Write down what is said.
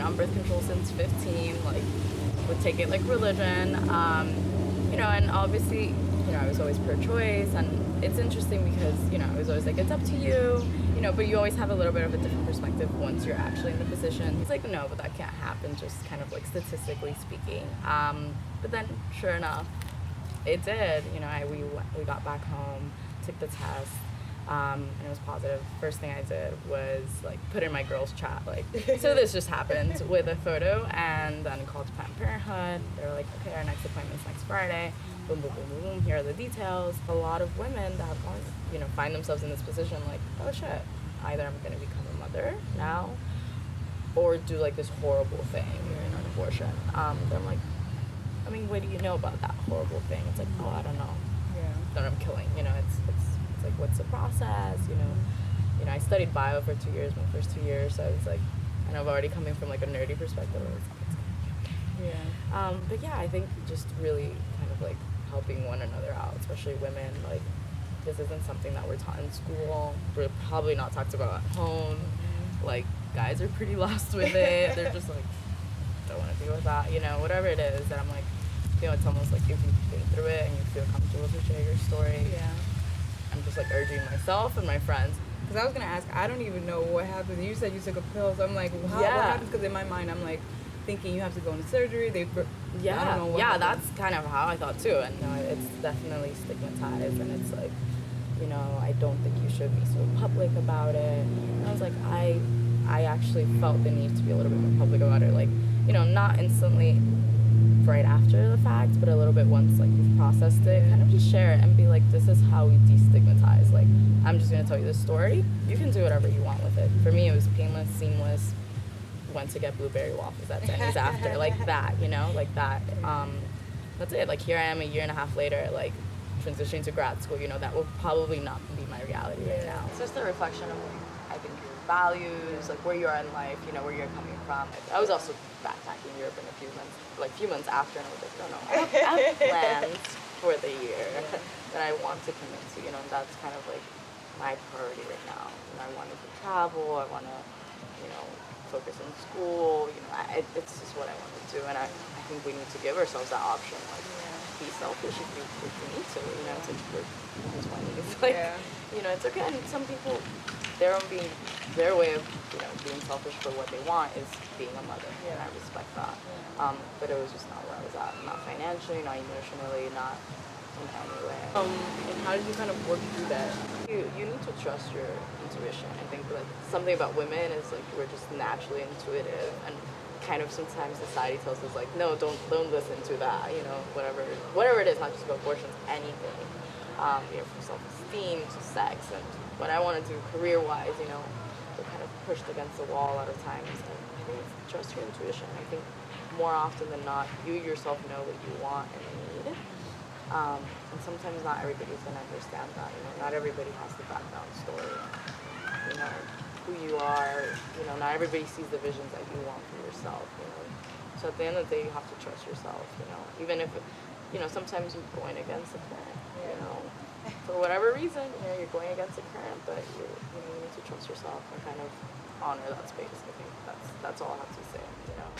on birth control since 15, like would take it like religion, you know, and obviously, you know, I was always pro-choice, and it's interesting because, you know, I was always like, it's up to you, you know, but you always have a little bit of a different perspective once you're actually in the position. He's like, no, but that can't happen, just kind of like statistically speaking. But then, sure enough, it did. You know, we got back home, took the test, and it was positive. First thing I did was like put in my girls' chat, like, so this just happened with a photo, and then called Planned Parenthood. They were like, okay, our next appointment's next Friday. Boom, boom, boom, boom, boom. Here are the details. A lot of women that have gone, you know, find themselves in this position, like, oh shit, either I'm gonna become a mother now, or do like this horrible thing, you know, an abortion. Then I'm like, I mean, what do you know about that horrible thing? It's like, oh, I don't know. Yeah. Then I'm killing. You know, it's like, what's the process? You know, I studied bio for 2 years, my first 2 years. So I was like, and I'm already coming from like a nerdy perspective. I was like, it's gonna be okay. Yeah. But yeah, I think just really kind of like helping one another out, especially women. Like, this isn't something that we're taught in school. We're probably not talked about at home. Like, guys are pretty lost with it. They're just like, don't want to deal with that, you know, whatever it is. And I'm like, you know, it's almost like if you've been through it and you feel comfortable to share your story. Yeah. I'm just like urging myself and my friends. Because I was going to ask, I don't even know what happened. You said you took a pill, so I'm like, what happens? Because in my mind, I'm like thinking you have to go into surgery. I don't know what happened. That's kind of how I thought too. And no, it's definitely stigmatized, and it's like, you know, I don't think you should be so public about it. And I was like, I actually felt the need to be a little bit more public about it. Like, you know, not instantly right after the fact, but a little bit once like you've processed it, kind of just share it and be like, this is how we destigmatize. Like, I'm just gonna tell you this story. You can do whatever you want with it. For me, it was painless, seamless. Went to get blueberry waffles at Denny's after, like that, you know, like that. That's it. Like, here I am a year and a half later, like transitioning to grad school. You know, that will probably not be my reality right now. It's just a reflection of, I think, your values, like where you are in life, you know, where you're coming from. I was also backpacking Europe in a few months after, and I was like, no, I have plans for the year that I want to commit to, you know, and that's kind of like my priority right now. You know, I want to travel, I want to, you know, focus on school, you know, it's just what I want to do, and I think we need to give ourselves that option, like, be selfish if you need to, you know, it's like we're in the 20s, like, you know, it's okay. And some people, their way of, you know, being selfish for what they want is being a mother, and I respect that. But it was just not where I was at, not financially, not emotionally, not in any way. And how did you kind of work through that? You need to trust your intuition. I think like something about women is like we're just naturally intuitive, and kind of sometimes society tells us like, no, don't listen to that, you know, whatever it is, not just about abortions, anything. You know, from self-esteem to sex, and what I want to do career-wise, you know, we're kind of pushed against the wall a lot of times. And I think trust your intuition. I think more often than not, you yourself know what you want and need. And sometimes not everybody's gonna understand that. You know, not everybody has the background story. You know, who you are. You know, not everybody sees the visions that you want for yourself. You know, so at the end of the day, you have to trust yourself. You know, even if, you know, sometimes you're going against the current. You know, for whatever reason, you know, you're going against the current, but you need to trust yourself and kind of honor that space. I think that's all I have to say. You know.